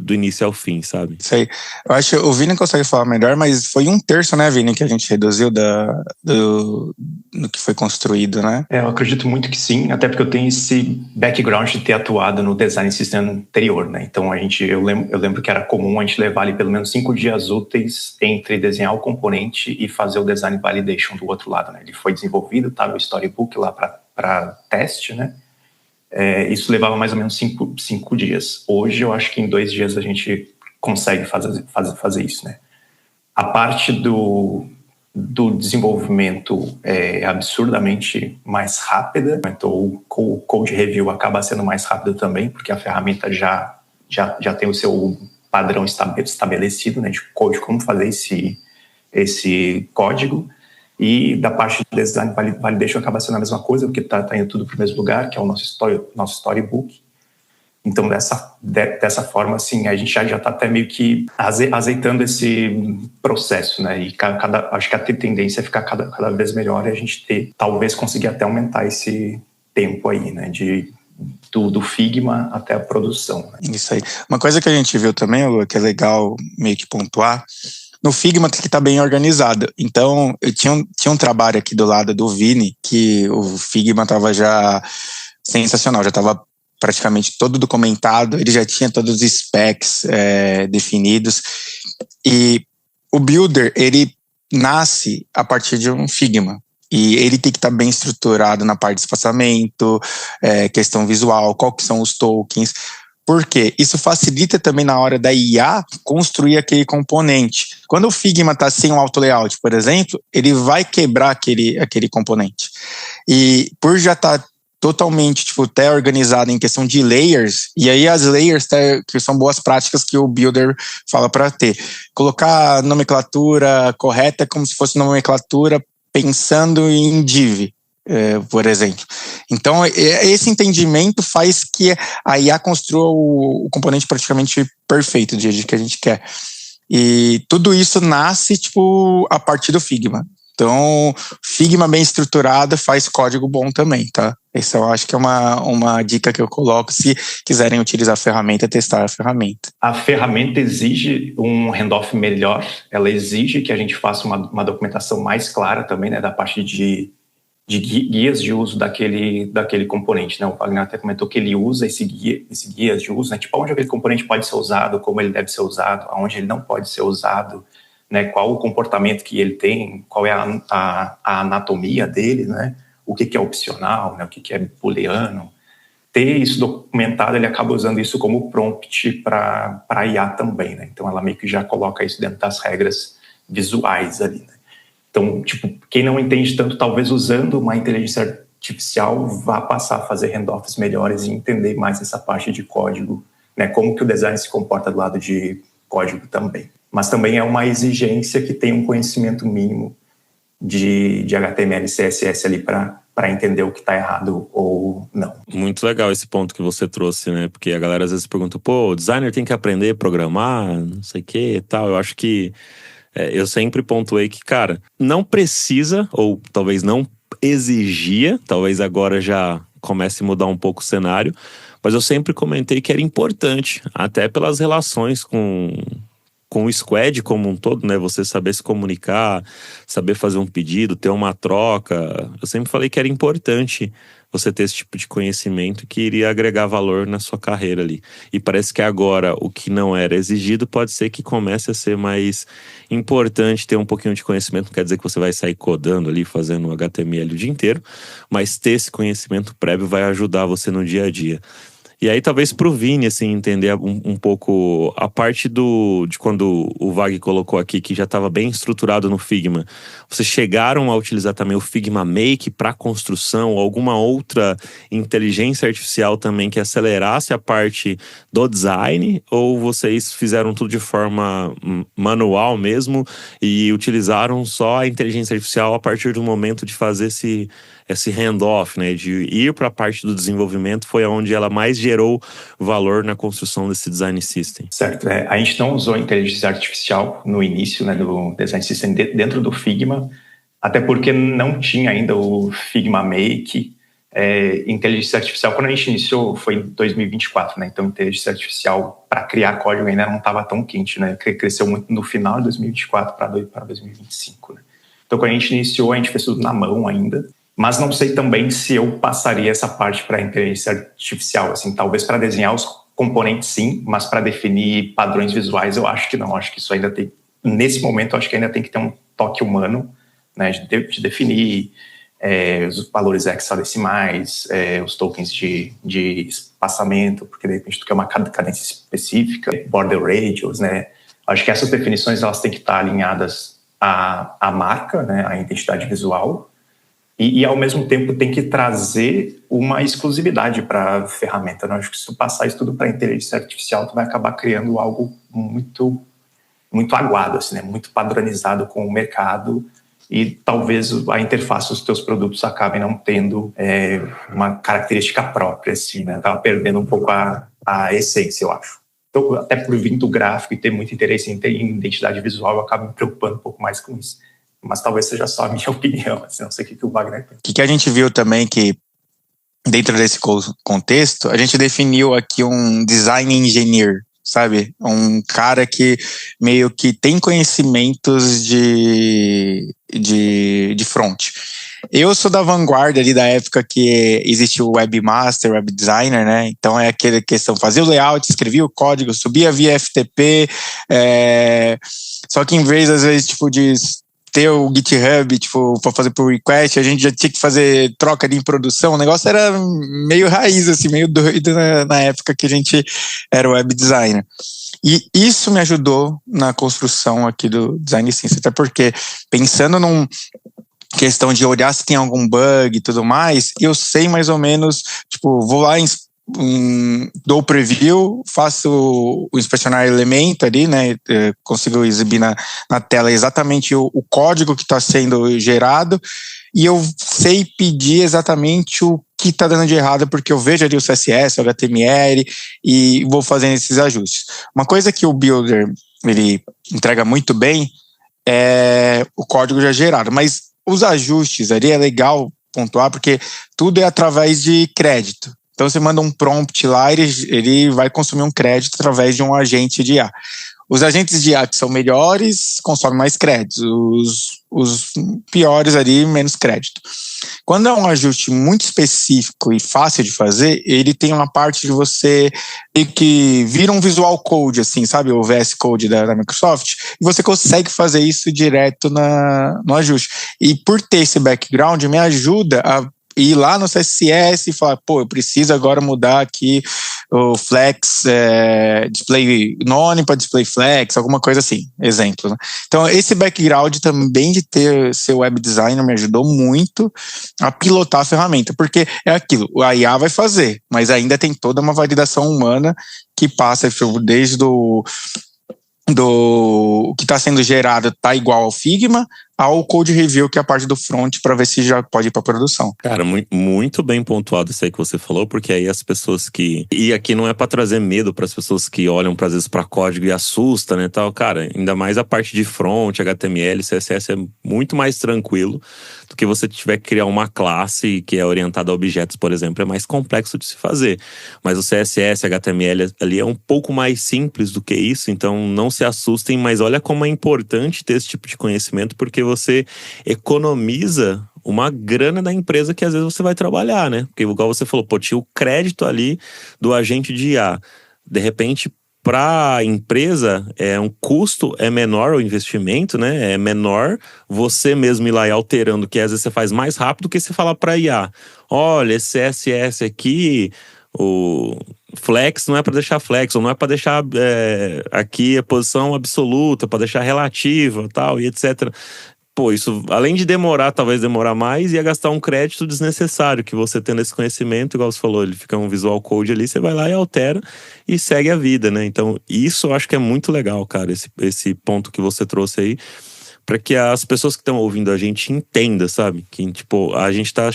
do início ao fim, sabe? Isso aí. Eu acho que o Vini consegue falar melhor, mas foi 1/3, né, Vini, que a gente reduziu do que foi construído, né? Eu acredito muito que sim, até porque eu tenho esse background de ter atuado no design system anterior, né? Então eu lembro que era comum a gente levar ali pelo menos 5 dias úteis entre desenhar o componente e fazer o design validation do outro lado, né? Ele foi desenvolvido, tá no storybook lá para teste, né? Isso levava mais ou menos 5 dias. Hoje eu acho que em 2 dias a gente consegue fazer isso, né? A parte do desenvolvimento é absurdamente mais rápida, então o code review acaba sendo mais rápido também, porque a ferramenta já tem o seu padrão estabelecido, né, de code, como fazer esse código. E da parte de design validation acaba sendo a mesma coisa, porque tá indo tudo para o mesmo lugar, que é o nosso storybook. Então, dessa forma, assim, a gente já está até meio que azeitando esse processo, né? E acho que a tendência é ficar cada vez melhor, e a gente talvez conseguir até aumentar esse tempo aí, né? Do Figma até a produção, né? Isso aí. Uma coisa que a gente viu também, Lu, que é legal meio que pontuar, no Figma tem que estar bem organizado. Então, eu tinha um trabalho aqui do lado do Vini, que o Figma estava já sensacional, já estava praticamente todo documentado, ele já tinha todos os specs definidos. E o Builder, ele nasce a partir de um Figma. E ele tem que estar bem estruturado na parte de espaçamento, questão visual, qual que são os tokens. Porque isso facilita também na hora da IA construir aquele componente. Quando o Figma está sem um auto layout, por exemplo, ele vai quebrar aquele componente. E por já estar totalmente até organizado em questão de layers, e aí as layers que são boas práticas que o Builder fala para ter. Colocar nomenclatura correta como se fosse nomenclatura pensando em div. por exemplo. Então, esse entendimento faz que a IA construa o componente praticamente perfeito do jeito que a gente quer. E tudo isso nasce, tipo, a partir do Figma. Então, Figma bem estruturado faz código bom também, tá? Essa eu acho que é uma dica que eu coloco se quiserem utilizar a ferramenta, testar a ferramenta. A ferramenta exige um handoff melhor, ela exige que a gente faça uma documentação mais clara também, né, da parte de guias de uso daquele componente, né? O Wagner até comentou que ele usa esse guias de uso, né? Tipo, onde aquele componente pode ser usado, como ele deve ser usado, aonde ele não pode ser usado, né? Qual o comportamento que ele tem, qual é a anatomia dele, né? O que é opcional, né? O que é booleano. Ter isso documentado, ele acaba usando isso como prompt para a IA também, né? Então, ela meio que já coloca isso dentro das regras visuais ali, né? Então, tipo, quem não entende tanto, talvez usando uma inteligência artificial vá passar a fazer handoffs melhores e entender mais essa parte de código, né? Como que o design se comporta do lado de código também. Mas também é uma exigência que tem um conhecimento mínimo de HTML e CSS ali para entender o que está errado ou não. Muito legal esse ponto que você trouxe, né? Porque a galera às vezes pergunta, pô, o designer tem que aprender a programar, não sei o que e tal. Eu acho que eu sempre pontuei que, cara, não precisa, ou talvez não exigia, talvez agora já comece a mudar um pouco o cenário, mas eu sempre comentei que era importante, até pelas relações com o squad como um todo, né? Você saber se comunicar, saber fazer um pedido, ter uma troca. Eu sempre falei que era importante você ter esse tipo de conhecimento que iria agregar valor na sua carreira ali. E parece que agora o que não era exigido pode ser que comece a ser mais importante ter um pouquinho de conhecimento. Não quer dizer que você vai sair codando ali, fazendo HTML o dia inteiro, mas ter esse conhecimento prévio vai ajudar você no dia a dia. E aí talvez pro Vini, assim, entender um pouco a parte de quando o Vag colocou aqui, que já estava bem estruturado no Figma. Vocês chegaram a utilizar também o Figma Make para construção, ou alguma outra inteligência artificial também que acelerasse a parte do design? Ou vocês fizeram tudo de forma manual mesmo e utilizaram só a inteligência artificial a partir do momento de fazer esse handoff, né, de ir para a parte do desenvolvimento, foi onde ela mais gerou valor na construção desse design system? Certo, a gente não usou inteligência artificial no início, né, do design system dentro do Figma, até porque não tinha ainda o Figma Make. Inteligência artificial, quando a gente iniciou, foi em 2024, né, então inteligência artificial para criar código ainda não estava tão quente, né, cresceu muito no final de 2024 para 2025, né. Então, quando a gente iniciou, a gente fez tudo na mão ainda. Mas não sei também se eu passaria essa parte para a inteligência artificial, assim, talvez para desenhar os componentes sim, mas para definir padrões visuais eu acho que não, acho que isso ainda tem, nesse momento eu acho que ainda tem que ter um toque humano, né, de definir os valores hexadecimais, os tokens de espaçamento, porque de repente tu quer uma cadência específica, border radius, né, acho que essas definições elas têm que estar alinhadas à marca, né, à identidade visual. E, ao mesmo tempo, tem que trazer uma exclusividade para a ferramenta. Né? Acho que se tu passar isso tudo para a inteligência artificial, tu vai acabar criando algo muito, muito aguado, assim, né? Muito padronizado com o mercado, e talvez a interface dos teus produtos acabem não tendo uma característica própria, assim, né? Acaba perdendo um pouco a essência, eu acho. Então, até por vir do gráfico e ter muito interesse em identidade visual, eu acabo me preocupando um pouco mais com isso. Mas talvez seja só a minha opinião, assim, não sei o que o Wagner pensa. O que a gente viu também que, dentro desse contexto, a gente definiu aqui um design engineer, sabe? Um cara que meio que tem conhecimentos de front. Eu sou da vanguarda ali da época que existiu o webmaster, web designer, né? Então é aquela questão, fazia o layout, escrevia o código, subia via FTP, só que em vez, às vezes, tipo, de ter o GitHub, tipo, para fazer pull request, a gente já tinha que fazer troca de produção. O negócio era meio raiz, assim, meio doido na época que a gente era web designer. E isso me ajudou na construção aqui do Design System, até porque, pensando num questão de olhar se tem algum bug e tudo mais, eu sei mais ou menos, tipo, vou lá dou o preview, faço o inspecionar elemento ali, né, consigo exibir na tela exatamente o código que está sendo gerado, e eu sei pedir exatamente o que está dando de errado, porque eu vejo ali o CSS, o HTML e vou fazendo esses ajustes. Uma coisa que o Builder ele entrega muito bem é o código já gerado, mas os ajustes ali é legal pontuar, porque tudo é através de crédito. Então você manda um prompt lá, ele vai consumir um crédito através de um agente de IA. Os agentes de IA que são melhores consomem mais créditos, os piores ali, menos crédito. Quando é um ajuste muito específico e fácil de fazer, ele tem uma parte de você que vira um Visual Code, assim, sabe? O VS Code da Microsoft, e você consegue fazer isso direto no ajuste. E por ter esse background, me ajuda a ir lá no CSS e falar, pô, eu preciso agora mudar aqui o flex, display none para display flex, alguma coisa assim, exemplo, né? Então, esse background também de ter seu web designer me ajudou muito a pilotar a ferramenta, porque é aquilo, a IA vai fazer, mas ainda tem toda uma validação humana que passa desde o que está sendo gerado está igual ao Figma, ao code review, que é a parte do front, para ver se já pode ir para produção. Cara, muito bem pontuado isso aí que você falou, porque aí as pessoas que... E aqui não é para trazer medo para as pessoas que olham, às vezes, para código e assusta, né, tal. Cara, ainda mais a parte de front, HTML, CSS é muito mais tranquilo do que você tiver que criar uma classe que é orientada a objetos, por exemplo. É mais complexo de se fazer. Mas o CSS, HTML ali é um pouco mais simples do que isso, então não se assustem, mas olha como é importante ter esse tipo de conhecimento, porque você economiza uma grana da empresa que às vezes você vai trabalhar, né? Porque igual você falou, pô, tinha o crédito ali do agente de IA. De repente, para a empresa, um custo é menor, o investimento, né? É menor você mesmo ir lá e alterando, que às vezes você faz mais rápido do que você falar para IA. Olha, esse CSS aqui, o flex não é para deixar flex, ou não é para deixar aqui a posição absoluta, para deixar relativa, tal, e etc. Pô, isso, além de talvez demorar mais, ia gastar um crédito desnecessário, que você tendo esse conhecimento, igual você falou, ele fica um visual code ali, você vai lá e altera e segue a vida, né? Então, isso eu acho que é muito legal, cara, esse ponto que você trouxe aí, para que as pessoas que estão ouvindo a gente entendam, sabe? Que, tipo, a gente tá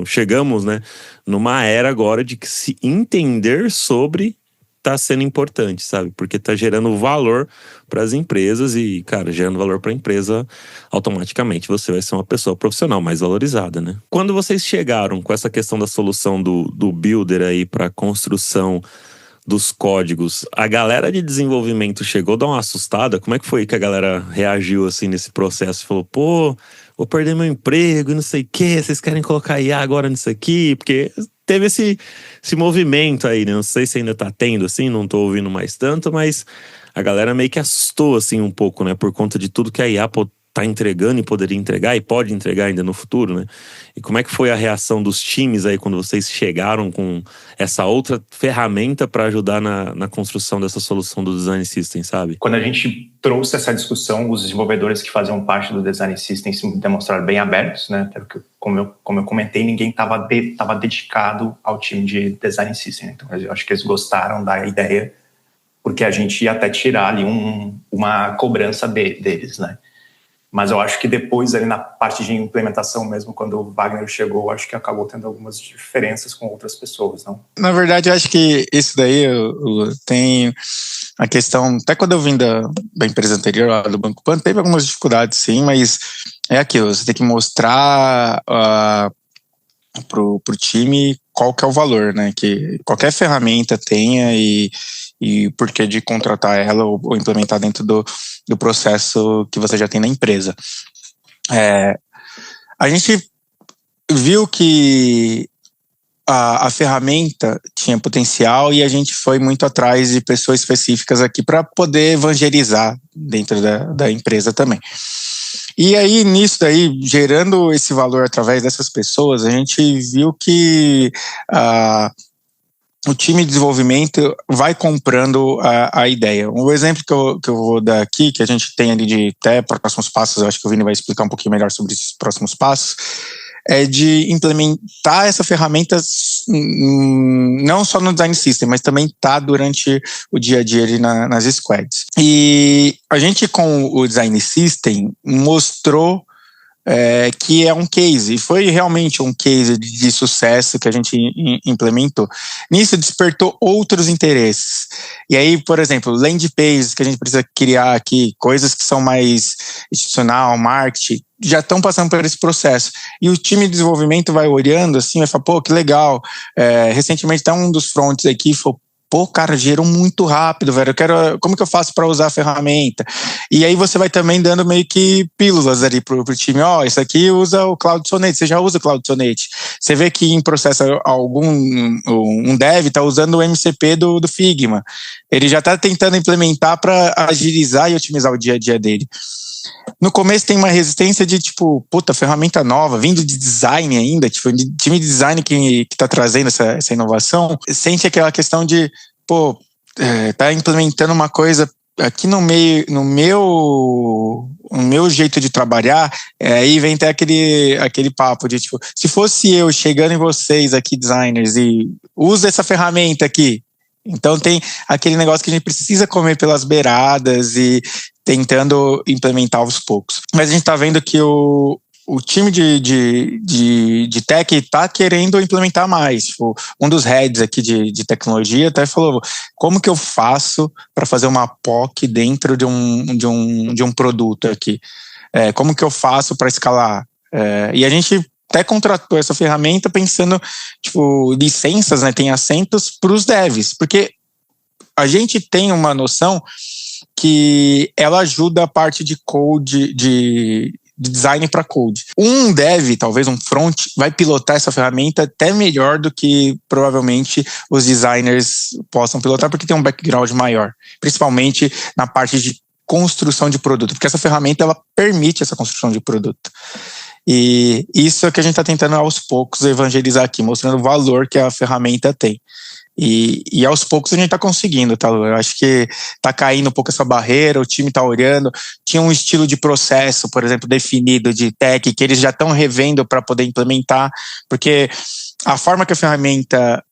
chegamos, né, numa era agora de que se entender sobre tá sendo importante, sabe? Porque tá gerando valor para as empresas e, cara, gerando valor para a empresa, automaticamente você vai ser uma pessoa profissional mais valorizada, né? Quando vocês chegaram com essa questão da solução do Builder aí para construção dos códigos, a galera de desenvolvimento chegou a dar uma assustada? Como é que foi que a galera reagiu assim nesse processo? Falou, pô, vou perder meu emprego e não sei o quê, vocês querem colocar IA agora nisso aqui? Porque teve esse movimento aí, né? Não sei se ainda tá tendo, assim, não tô ouvindo mais tanto, mas a galera meio que assustou, assim, um pouco, né? Por conta de tudo que a IA tá entregando e poderia entregar e pode entregar ainda no futuro, né? E como é que foi a reação dos times aí quando vocês chegaram com essa outra ferramenta para ajudar na construção dessa solução do Design System, sabe? Quando a gente trouxe essa discussão, os desenvolvedores que faziam parte do Design System se demonstraram bem abertos, né? Até porque, como eu comentei, ninguém estava dedicado ao time de Design System. Então, eu acho que eles gostaram da ideia, porque a gente ia até tirar ali uma cobrança deles, né? Mas eu acho que depois, ali na parte de implementação mesmo, quando o Wagner chegou, acho que acabou tendo algumas diferenças com outras pessoas, não? Na verdade, eu acho que isso daí eu tenho a questão... Até quando eu vim da empresa anterior, lá do Banco Pan, teve algumas dificuldades, sim, mas é aquilo, você tem que mostrar pro time qual que é o valor, né? Que qualquer ferramenta tenha e por que de contratar ela ou implementar dentro do processo que você já tem na empresa. A gente viu que a ferramenta tinha potencial e a gente foi muito atrás de pessoas específicas aqui para poder evangelizar dentro da empresa também. E aí, nisso daí, gerando esse valor através dessas pessoas, a gente viu que o time de desenvolvimento vai comprando a ideia. Um exemplo que eu vou dar aqui, que a gente tem ali de até próximos passos, eu acho que o Vini vai explicar um pouquinho melhor sobre esses próximos passos, é de implementar essa ferramenta não só no Design System, mas também durante o dia a dia ali nas squads. E a gente, com o Design System, mostrou que é um case, e foi realmente um case de sucesso que a gente implementou. Nisso despertou outros interesses. E aí, por exemplo, landing pages que a gente precisa criar aqui, coisas que são mais institucional, marketing, já estão passando por esse processo. E o time de desenvolvimento vai olhando assim, vai falar, pô, que legal. Recentemente, tá um dos fronts aqui, falou, pô, cara, gerou muito rápido, velho. Como que eu faço para usar a ferramenta? E aí você vai também dando meio que pílulas ali pro time. Isso aqui usa o Cloud Sonnet, você já usa o Cloud Sonnet. Você vê que em processo um dev tá usando o MCP do Figma. Ele já tá tentando implementar para agilizar e otimizar o dia a dia dele. No começo tem uma resistência de tipo, puta, ferramenta nova, vindo de design ainda, tipo, de time de design que tá trazendo essa inovação, sente aquela questão de, pô, tá implementando uma coisa aqui no meu jeito de trabalhar, aí vem até aquele papo de tipo, se fosse eu chegando em vocês aqui, designers, e usa essa ferramenta aqui, então tem aquele negócio que a gente precisa comer pelas beiradas e tentando implementar aos poucos. Mas a gente está vendo que o time de tech está querendo implementar mais. Tipo, um dos heads aqui de tecnologia até falou, como que eu faço para fazer uma POC dentro de um produto aqui? Como que eu faço para escalar? E a gente até contratou essa ferramenta pensando, tipo, licenças, né, tem assentos para os devs, porque a gente tem uma noção que ela ajuda a parte de code, de design para code. Um dev, talvez um front, vai pilotar essa ferramenta até melhor do que provavelmente os designers possam pilotar, porque tem um background maior, principalmente na parte de construção de produto, porque essa ferramenta ela permite essa construção de produto. E isso é que a gente está tentando aos poucos evangelizar aqui, mostrando o valor que a ferramenta tem. E aos poucos a gente está conseguindo, tá? Eu acho que está caindo um pouco essa barreira, o time está olhando. Tinha um estilo de processo, por exemplo, definido de tech, que eles já estão revendo para poder implementar, porque a forma que a ferramenta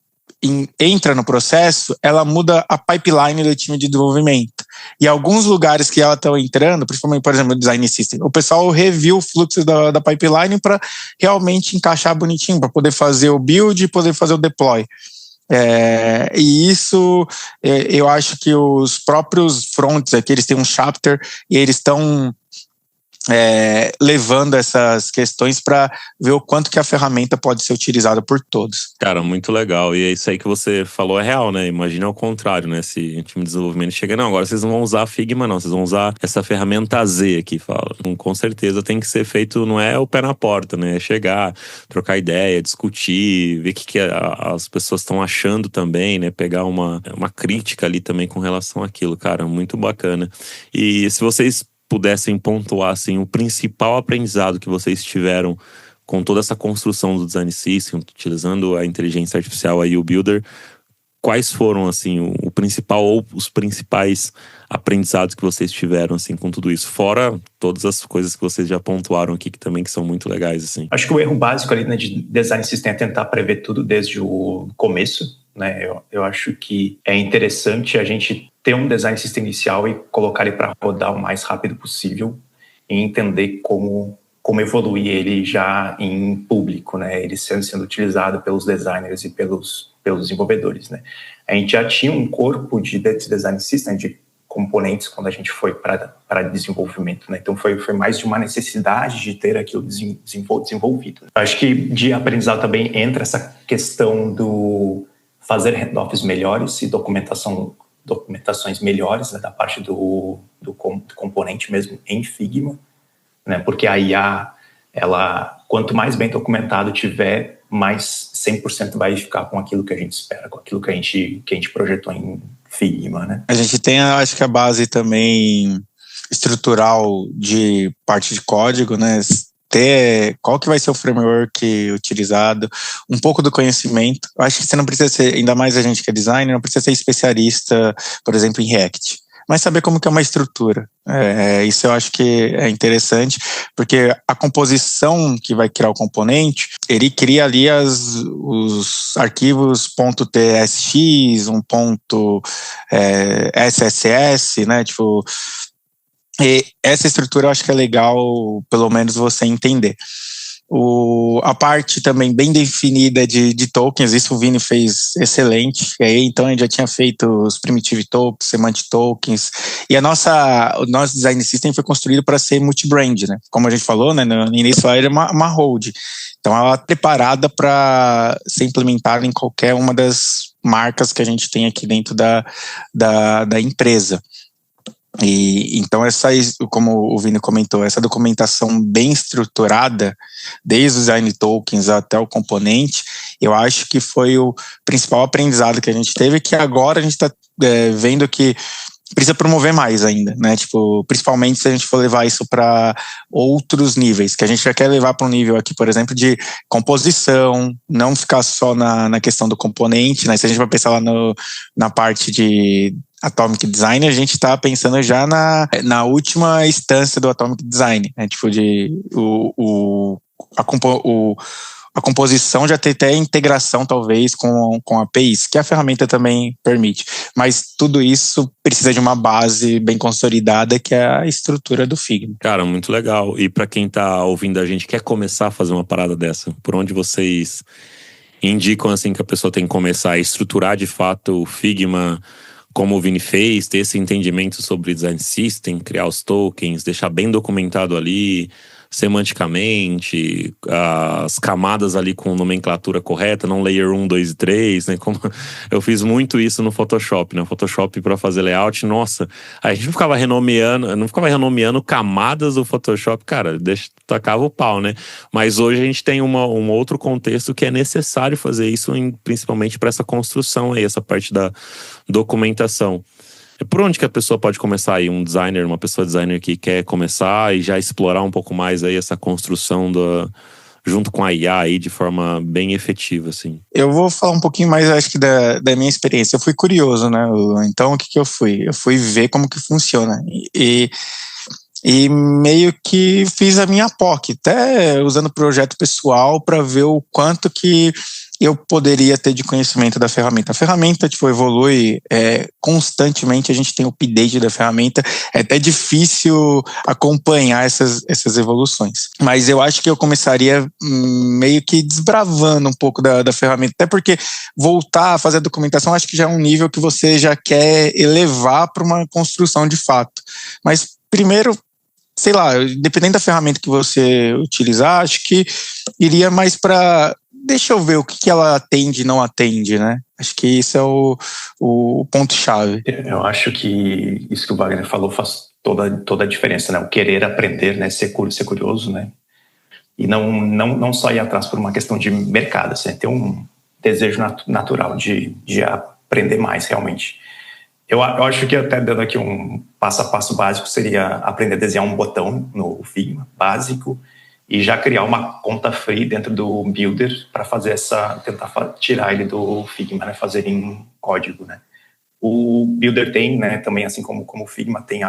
entra no processo, ela muda a pipeline do time de desenvolvimento. E alguns lugares que ela estão entrando, principalmente, por exemplo, no Design System, o pessoal reviu o fluxo da pipeline para realmente encaixar bonitinho, para poder fazer o build e poder fazer o deploy. E isso, eu acho que os próprios fronts aqui, eles têm um chapter e eles estão levando essas questões para ver o quanto que a ferramenta pode ser utilizada por todos. Cara, muito legal. E é isso aí que você falou é real, né? Imagina ao contrário, né? Se o time de desenvolvimento chega, não, agora vocês não vão usar a Figma, não. Vocês vão usar essa ferramenta Z aqui, fala. Com certeza tem que ser feito, não é o pé na porta, né? É chegar, trocar ideia, discutir, ver o que as pessoas estão achando também, né? Pegar uma crítica ali também com relação àquilo. Cara, muito bacana. E se vocês pudessem pontuar, assim, o principal aprendizado que vocês tiveram com toda essa construção do Design System, utilizando a inteligência artificial aí, o Builder, quais foram, assim, o principal ou os principais aprendizados que vocês tiveram, assim, com tudo isso? Fora todas as coisas que vocês já pontuaram aqui, que também que são muito legais, assim. Acho que o erro básico ali, né, de Design System é tentar prever tudo desde o começo, né? Eu acho que é interessante a gente ter um Design System inicial e colocar ele para rodar o mais rápido possível e entender como evoluir ele já em público, né? Ele sendo utilizado pelos designers e pelos desenvolvedores, né? A gente já tinha um corpo de Design System, de componentes, quando a gente foi para desenvolvimento, né? Então foi mais de uma necessidade de ter aquilo desenvolvido. Acho que de aprendizado também entra essa questão do fazer handoffs melhores e documentações melhores, né, da parte do componente mesmo em Figma, né, porque a IA, quanto mais bem documentado tiver, mais 100% vai ficar com aquilo que a gente espera, com aquilo que a gente projetou em Figma, né? A gente tem, acho que a base também estrutural de parte de código, né? Ter qual que vai ser o framework utilizado, um pouco do conhecimento. Eu acho que você não precisa ser, ainda mais a gente que é designer, não precisa ser especialista, por exemplo, em React, mas saber como que é uma estrutura. Isso eu acho que é interessante, porque a composição que vai criar o componente, ele cria ali os arquivos .tsx, SSS, né, tipo, E essa estrutura eu acho que é legal, pelo menos, você entender. A parte também bem definida de tokens, isso o Vini fez excelente. Então a gente já tinha feito os primitive tokens, semantic tokens, e o nosso design system foi construído para ser multi-brand, né? Como a gente falou, né, no início ela era uma hold. Então ela é preparada para ser implementada em qualquer uma das marcas que a gente tem aqui dentro da empresa. E então como o Vini comentou, essa documentação bem estruturada, desde os design tokens até o componente, eu acho que foi o principal aprendizado que a gente teve, que agora a gente está vendo que precisa promover mais ainda, né? Tipo, principalmente se a gente for levar isso para outros níveis, que a gente já quer levar para um nível aqui, por exemplo, de composição, não ficar só na questão do componente, né? Se a gente vai pensar lá na parte de Atomic Design, a gente está pensando já na última instância do Atomic Design, né? Tipo, a composição já tem até integração, talvez, com APIs, que a ferramenta também permite. Mas tudo isso precisa de uma base bem consolidada, que é a estrutura do Figma. Cara, muito legal. E para quem tá ouvindo a gente, quer começar a fazer uma parada dessa, por onde vocês indicam assim que a pessoa tem que começar a estruturar de fato o Figma, como o Vini fez, ter esse entendimento sobre design system, criar os tokens, deixar bem documentado ali, semanticamente, as camadas ali com nomenclatura correta, não layer 1, 2 e 3, né? Como eu fiz muito isso no Photoshop, né? Photoshop para fazer layout, nossa, a gente não ficava renomeando camadas do Photoshop, cara, tacava o pau, né? Mas hoje a gente tem um outro contexto que é necessário fazer isso, principalmente para essa construção aí, essa parte da documentação. Por onde que a pessoa pode começar aí? Uma pessoa designer que quer começar e já explorar um pouco mais aí essa construção junto com a IA aí de forma bem efetiva, assim. Eu vou falar um pouquinho mais, acho que da minha experiência. Eu fui curioso, né? Então, o que eu fui? Eu fui ver como que funciona. E meio que fiz a minha POC, até usando projeto pessoal para ver o quanto que eu poderia ter de conhecimento da ferramenta. A ferramenta, tipo, evolui constantemente, a gente tem o update da ferramenta, é até difícil acompanhar essas evoluções. Mas eu acho que eu começaria meio que desbravando um pouco da ferramenta, até porque voltar a fazer a documentação, acho que já é um nível que você já quer elevar para uma construção de fato. Mas primeiro, sei lá, dependendo da ferramenta que você utilizar, acho que iria mais para... Deixa eu ver o que ela atende e não atende, né? Acho que isso é o ponto-chave. Eu acho que isso que o Wagner falou faz toda a diferença, né? O querer aprender, né? Ser curioso, né? E não só ir atrás por uma questão de mercado, assim, ter um desejo natural de aprender mais, realmente. Eu acho que até dando aqui um passo a passo básico seria aprender a desenhar um botão no Figma, básico, e já criar uma conta free dentro do Builder para fazer tentar tirar ele do Figma, né, fazer em código, né. O Builder tem, né, também assim como o Figma tem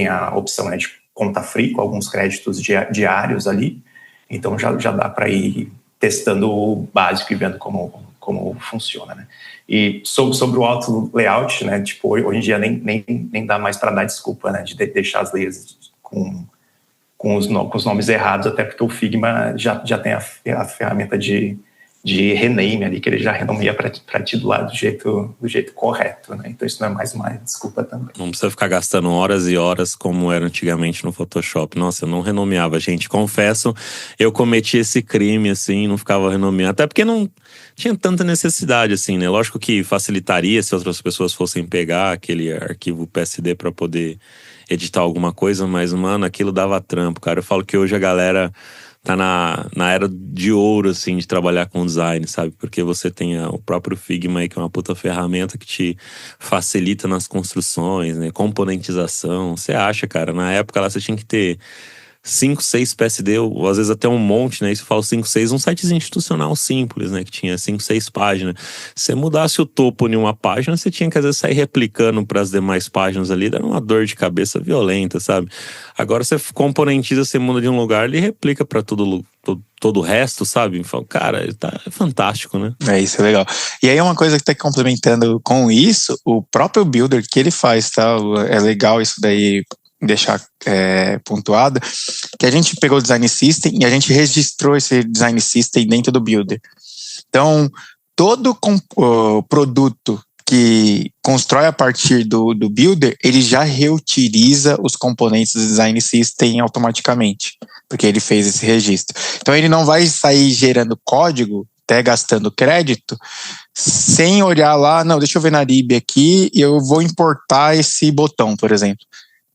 a opção, né, de conta free com alguns créditos diários ali, então já dá para ir testando o básico e vendo como funciona, né. E sobre o auto layout, né, tipo, hoje em dia nem dá mais para dar desculpa, né, de deixar as layers com os nomes errados, até porque o Figma já tem a ferramenta de rename ali, que ele já renomeia para ti do jeito correto, né? Então isso não é mais uma desculpa também. Não precisa ficar gastando horas e horas como era antigamente no Photoshop. Nossa, eu não renomeava, gente. Confesso, eu cometi esse crime, assim, não ficava renomeando. Até porque não tinha tanta necessidade, assim, né? Lógico que facilitaria se outras pessoas fossem pegar aquele arquivo PSD para poder editar alguma coisa, mas, mano, aquilo dava trampo, cara. Eu falo que hoje a galera tá na era de ouro, assim, de trabalhar com design, sabe? Porque você tem o próprio Figma aí, que é uma puta ferramenta que te facilita nas construções, né? Componentização. Você acha, cara, na época lá você tinha que ter 5, 6 PSD, ou às vezes até um monte, né? Isso eu falo 5, 6, um site institucional simples, né? Que tinha 5, 6 páginas. Se você mudasse o topo em uma página, você tinha que às vezes sair replicando para as demais páginas ali, era uma dor de cabeça violenta, sabe? Agora você componentiza, você muda de um lugar, ele replica para todo o resto, sabe? Falo, cara, é fantástico, né? Isso é legal. E aí uma coisa que tá complementando com isso, o próprio Builder que ele faz, tá? É legal isso daí. deixar pontuada, que a gente pegou o Design System e a gente registrou esse Design System dentro do Builder. Então, todo produto que constrói a partir do Builder, ele já reutiliza os componentes do Design System automaticamente, porque ele fez esse registro. Então, ele não vai sair gerando código, até gastando crédito, sem olhar lá, não, deixa eu ver na lib aqui, e eu vou importar esse botão, por exemplo.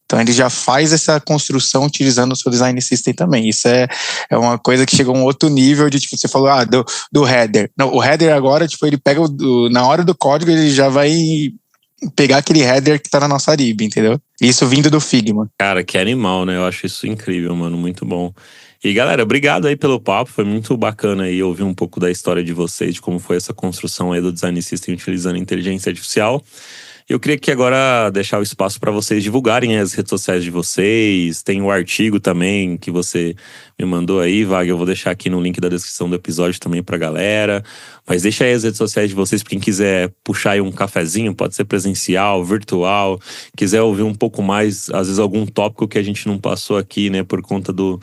Então, ele já faz essa construção utilizando o seu Design System também. Isso é uma coisa que chega a um outro nível de, tipo, você falou, do header. Não, o header agora, tipo, ele pega, na hora do código, ele já vai pegar aquele header que tá na nossa lib, entendeu? Isso vindo do Figma. Cara, que animal, né? Eu acho isso incrível, mano, muito bom. E galera, obrigado aí pelo papo, foi muito bacana aí ouvir um pouco da história de vocês, de como foi essa construção aí do Design System utilizando inteligência artificial. Eu queria aqui agora deixar o espaço para vocês divulgarem as redes sociais de vocês. Tem o artigo também que você me mandou aí, Wagner. Eu vou deixar aqui no link da descrição do episódio também pra galera. Mas deixa aí as redes sociais de vocês para quem quiser puxar aí um cafezinho, pode ser presencial, virtual. Quiser ouvir um pouco mais, às vezes algum tópico que a gente não passou aqui, né, por conta do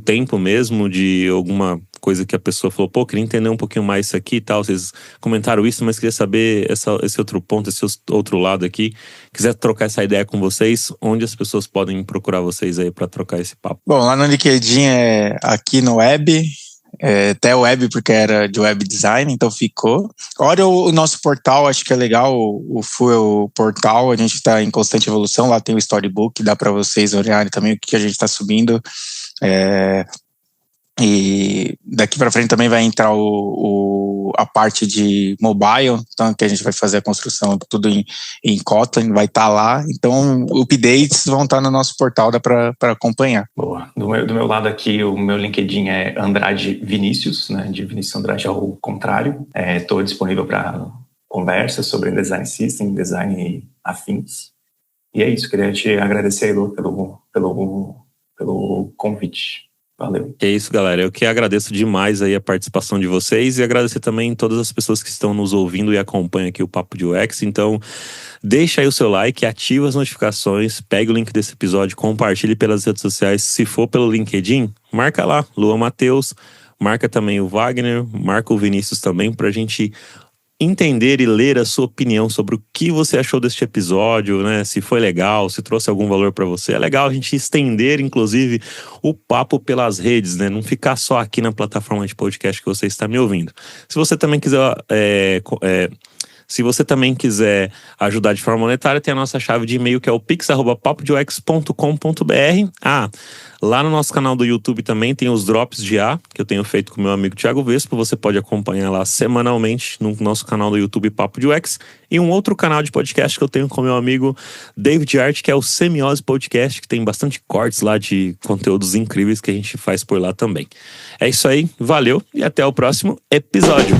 tempo mesmo, de alguma coisa que a pessoa falou, pô, queria entender um pouquinho mais isso aqui e tal, vocês comentaram isso, mas queria saber esse outro ponto, esse outro lado aqui. Quiser trocar essa ideia com vocês, onde as pessoas podem procurar vocês aí para trocar esse papo? Bom, lá no LinkedIn aqui no web, até web porque era de web design, então ficou. Olha o nosso portal, acho que é legal, o Fuel portal, a gente está em constante evolução, lá tem o storybook, dá para vocês olharem também o que a gente está subindo. E daqui para frente também vai entrar a parte de mobile, então que a gente vai fazer a construção tudo em Kotlin, vai estar lá. Então, updates vão estar no nosso portal, dá para acompanhar. Boa. Do meu lado aqui, o meu LinkedIn é Andrade Vinícius, né? De Vinícius Andrade ao contrário. Estou disponível para conversas sobre Design System, design e afins. E é isso, queria te agradecer, Elô, pelo convite. Valeu. É isso, galera. Eu que agradeço demais aí a participação de vocês e agradecer também todas as pessoas que estão nos ouvindo e acompanham aqui o Papo de UX. Então, deixa aí o seu like, ativa as notificações, pega o link desse episódio, compartilhe pelas redes sociais. Se for pelo LinkedIn, marca lá, Luan Matheus, marca também o Wagner, marca o Vinícius também, pra gente entender e ler a sua opinião sobre o que você achou deste episódio, né? Se foi legal, se trouxe algum valor para você. É legal a gente estender, inclusive, o papo pelas redes, né? Não ficar só aqui na plataforma de podcast que você está me ouvindo. Se você também quiser ajudar de forma monetária, tem a nossa chave de e-mail que é o pix@papodeux.com.br. Lá no nosso canal do YouTube também tem os drops de A, que eu tenho feito com o meu amigo Thiago Vespo. Você pode acompanhar lá semanalmente no nosso canal do YouTube Papo de UX. E um outro canal de podcast que eu tenho com o meu amigo David Art, que é o Semiose Podcast, que tem bastante cortes lá de conteúdos incríveis que a gente faz por lá também. É isso aí, valeu e até o próximo episódio.